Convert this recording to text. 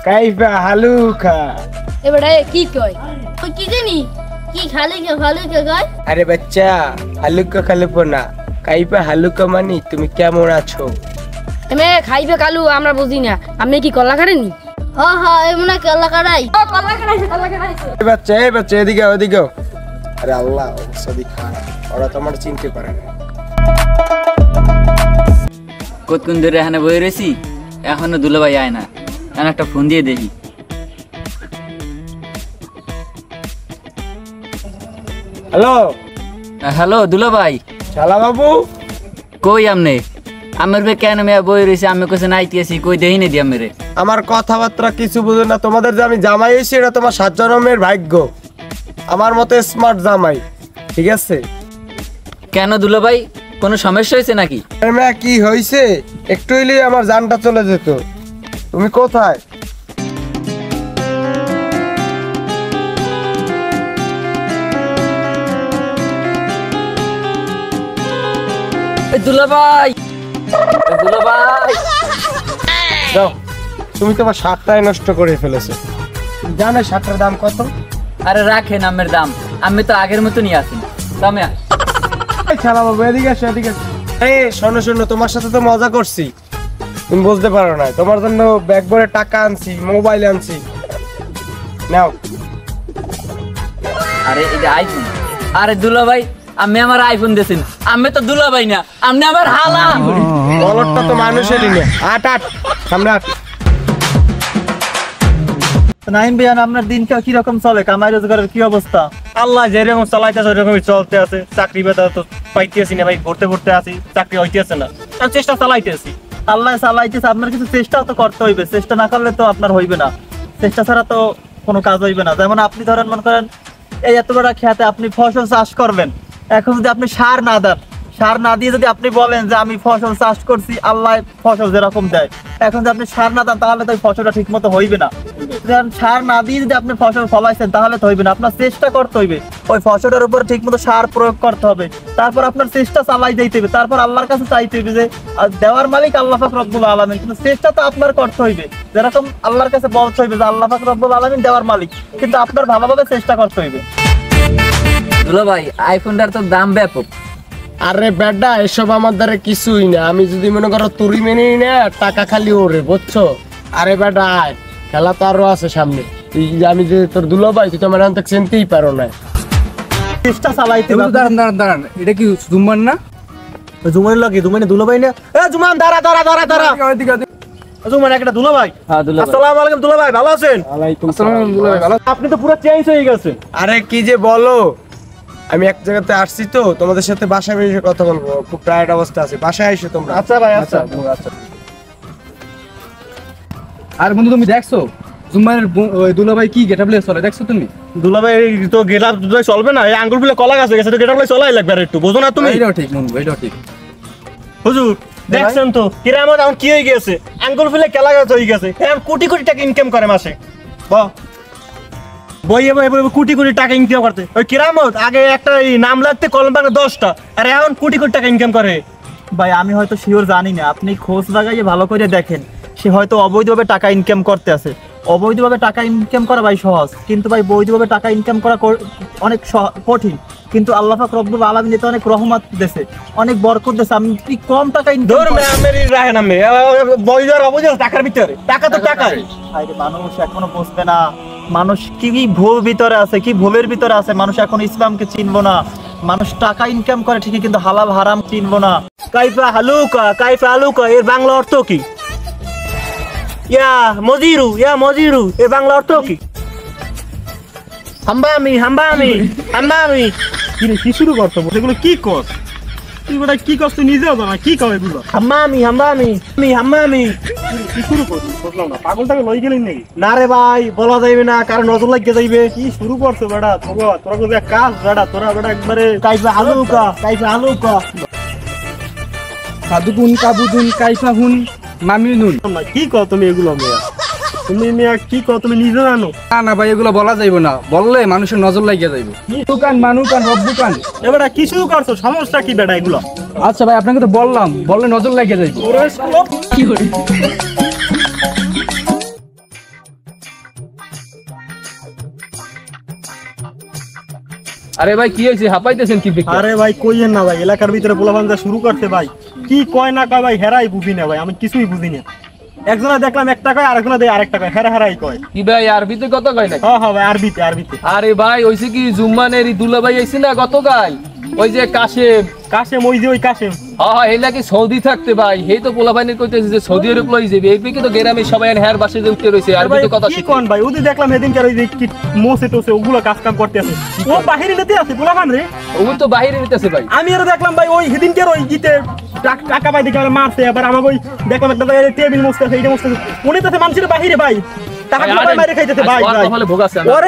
কাইফা হালুকা। এবারে কি কয় ওই কি জানি কি হালুকা কয়? আরে বাচ্চা, হালুকা খালুকো না, কাইফা হালুকা মানে তুমি কেমন আছো। এমে খাইবে কালু আমরা বুঝি না। আপনি কি কলা খাড়েনি? হ্যাঁ হ্যাঁ এমনে কলা খাড়াই। কলা খাড়াইছে। এই বাচ্চা এদিকে ওদিকে। আরে আল্লাহ অবস্থা দেখা, ওরা তো আমার চিনতে পারে না। কতক্ষণ ধরে এখানে বয়ে রয়েছি, এখনো দুলাভাই আয় না। এখন একটা ফোন দিয়ে দেখি। হ্যালো হ্যালো দুলাভাই। শালা বাবু কই আমনে? আমার বে কেন মেয়া বয়ে রয়েছে, আমি কোথায় নাইতে আছি, কই দেহি না দি আমারে। আমার কথাবার্তা কিছু বুঝো না। তোমাদের যে আমি জামাই এসেছি এটা তোমার 7 জন্মের ভাগ্য। আমার মতো স্মার্ট জামাই, ঠিক আছে? কেন দুলাভাই, কোনো সমস্যা হয়েছে নাকি? আরে মেয়া কি হয়েছে, একটু হইলেই আমার জানটা চলে যেত। তুমি কোথায়? দুলাভাই দুলাভাই যাও, তুমি তোমার শাকটাই নষ্ট করে ফেলেছো। জানো শাকটার দাম কত? আরে রাখেন আমের দাম, আমি তো আগের মতনই আছি। তুমি শালা বাবু এদিকে আসো, এদিকে আসো। এই শোনো শোনো, তোমার সাথে তো মজা করছি, তুমি বুঝতে পারো না। তোমার জন্য ব্যাগ ভরে টাকা আনছি, মোবাইল আনছি, নাও। আরে এটা আইফোন। আরে দুলাভাই, আমি আমার আইফোন দিয়েছেন, আমি তো দুলাভাই না, আপনি আমার হালা। কলরটা তো মানুষেরই না। আট আট সামনে আট। নাইম ভাইয়ান, আপনার দিনটা কিরকম চলে? কামাই রোজগারের কি অবস্থা? আল্লাহ যেরকম চালাইতেছে ওইরকমই চলতে আছে। চাকরি বেতা তো পাইতেছি না ভাই, ভরতে আছি, চাকরি হইতেছে না। আমি চেষ্টা চালাইতেছি। আল্লাহ চালাইতেছে, আপনার কিছু চেষ্টাও তো করতে হইবে। চেষ্টা না করলে তো আপনার হইবে না। চেষ্টা ছাড়া তো কোনো কাজ হইবে না। যেমন আপনি ধরেন, মনে করেন এই এত বড় খেতে আপনি ফসল চাষ করবেন, এখন যদি আপনি সার না দেন, সার না দিয়ে যদি আপনি বলেন যে আমি ফসল চাষ করছি, আল্লাহ ফসল যেরকম দেয়, এখন যদি আপনি সার না দেন তাহলে তো ওই ফসলটা ঠিক মতো হইবে না। সার না দিয়ে যদি আপনি ফসল ফলাইছেন তাহলে তো হইবে না। আপনার চেষ্টা করতে হইবে, ওই ফসলের উপর ঠিক মতো সার প্রয়োগ করতে হবে। তারপর আপনার চেষ্টা চালাই দিতে হবে, তারপর আল্লাহর কাছে চাইতে হইবে যে দেওয়ার মালিক আল্লাহ পাক রব্বুল আলামিন, কিন্তু চেষ্টা তো আপনার করতে হইবে। যেরকম আল্লাহর কাছে বলতে হইবে যে আল্লাহ পাক রব্বুল আলামিন দেওয়ার মালিক, কিন্তু আপনার ভালোভাবে চেষ্টা করতে হইবে। দুলাভাই আইফোনটার তো দাম ব্যাপক। আরে বেটা, এসব আমার দ্বারা কিছুই না। আমি যদি মনে করো তুরি মেনে নিই না, টাকা খালি ওরে, বুঝছো? আরে বেটা আয়, খেলা তো আরো আছে সামনে। আমি যে তোর দুলাভাই, তুই তো আমার আনতে চিনতেই পারো না। চেষ্টা চালাইতে হবে। দাঁড়ান, এটা কি জুম্মান না? জুমানের লাগে, জুমানে দুলাভাই না? এ জুমান, দাঁড়া। জুমান একটা দুলাভাই। হ্যাঁ দুলাভাই। আসসালামু আলাইকুম দুলাভাই, ভালো আছেন? ওয়ালাইকুম আসসালাম দুলাভাই, ভালো? আপনি তো পুরো চেঞ্জ হয়ে গেছেন। আরে কি যে বলো, আমি এক জায়গাতে আসছি তো, তোমাদের সাথে বাসায় এসে কথা বলবো। খুব টায়ার্ড অবস্থা আছে, বাসায় এসো তোমরা। আচ্ছা ভাই, আচ্ছা। আর বন্ধু তুমি দেখছো জুম্মানের দুলাভাই কি গেটআপ লিয়ে চলে, দেখছো তুমি? দুলাভাই তো গেটআপ চলবে না, এই আঙ্গুল ফুলে কলা গেছে তো গেটআপ চলাই লাগবে। আর একটু বোঝো না তুমি? এটাও ঠিক বন্ধু, এটাও ঠিক। হুজুর দেখছেন তো কিরামত এখন কি হয়ে গেছে, আঙ্গুল ফুলে কেলা গাছ হয়ে গেছে। এখন কোটি কোটি টাকা ইনকাম করে মাসে। বইয়ে কোটি কোটি টাকা ইনকাম করতে। ওই কিরামত আগে একটা নাম লাগতে কলম বাগলে 10টা, আর এখন কোটি কোটি টাকা ইনকাম করে। ভাই আমি হয়তো শিওর জানি না, আপনি খোঁজ লাগাইয়ে ভালো করে দেখেন। সে হয়তো অবৈধভাবে টাকা ইনকাম করতে আছে। অবৈধভাবে টাকা ইনকাম করা ভাই সহজ, কিন্তু ভাই বৈধভাবে টাকা ইনকাম করা অনেক কঠিন। কিন্তু আল্লাহ পাক রব্বুল আলামিন এতে অনেক রহমত দিয়েছে, অনেক বরকত দিয়েছে। আমি কম টাকা ইনকাম বৈধ অবৈধ টাকার ভিতরে, টাকা তো টাকাই। মানুষ এখনো বুঝবে না, মানুষ কি ভুল ভিতরে আছে, কি ভুলের ভিতরে আছে। মানুষ এখন ইসলামকে চিনবো না। মানুষ টাকা ইনকাম করে ঠিকই, কিন্তু হালাল হারাম চিনবো না। কাইফা হালুকা এর বাংলা অর্থ কি? ইয়া মজিরু এর বাংলা অর্থ কি? হাম্বামি কি শুরু করছো? এগুলো কি কস তুই? বেটা কি কস তুই নিজেও জানা কি কও এগুলো? হাম্বামি কি শুরু করছিস? বুঝলাম না, পাগলটাকে লই গেলি নাকি? না রে ভাই, বলা যাইবে না, কারণ নজর লাগিয়ে যাইবে। কি শুরু করছো বেটা? তোরা কোথায় কাজ বেটা? তোরা বেটা একবারে কাইফা হালুকা সাদুকুন কাবুদুন কাইফা হুন মামিনুন। কি কও তুমি এগুলো? মেয়া কি কও তুমি নিজে জানো? না ভাই, এগুলো বলা যাইব না, বললে মানুষের নজর লাগিয়ে যাইব। দোকান মানুকান রব্বুকান। এবারে কি শুরু করছো? সমস্যা কি বেটা এগুলো? আচ্ছা ভাই, আপনাকে তো বললাম, বললে নজর লাগিয়ে যাইব। আরে ভাই কি হয়েছে হাঁপাইতেছেন কি দেখে? আরে ভাই কইয়েন না ভাই, এলাকার ভিতরে পোলাপান যা শুরু করছে ভাই, কি কয় না কয় ভাই হেরাই বুঝি না ভাই, আমি কিছুই বুঝি না। একজনা দেখলাম 1 টাকা, আরেকজনা দেয় আরেক টাকা, হেরাই কয়। কি ভাই আরবিতে কত কয় না? হ্যাঁ ভাই, আরবিতে। আরে ভাই হইছে কি জুম্মানের দুলাভাই আইছে না গতকাল, ওই যে কাশেম ওই যে ওই কাশেম। হ্যাঁ এই নাকি সৌদি থাকতে ভাই, এই তো পোলাপাইনের কইতেছে যে সৌদি আরব লই যাবে, এই পিকে তো গ্রামে সবাই হের বাসে যে উঠতে রইছে আরবিতে কথা কি কোন ভাই, ওদি দেখলাম সেদিনকার ওই যে কি মোসে টোসে ওগুলো কাজ কাম করতে আছে, ও বাহিরে নিতে আছে পোলাপান রে। ও তো বাইরে নিতেছে ভাই। আমি আর দেখলাম ভাই ওই সেদিনকার ওই গীতে টাকা পাই দেখে মারছে, আবার আমাকে ওই দেখলাম একটা টেবিল মুছতেছে, এইটা মুছতেছে, উনি তো মানুষের বাহিরে ভাই টাকা মাইরে খাইতেছে ভাই। তাহলে ভোগ আছে ওরে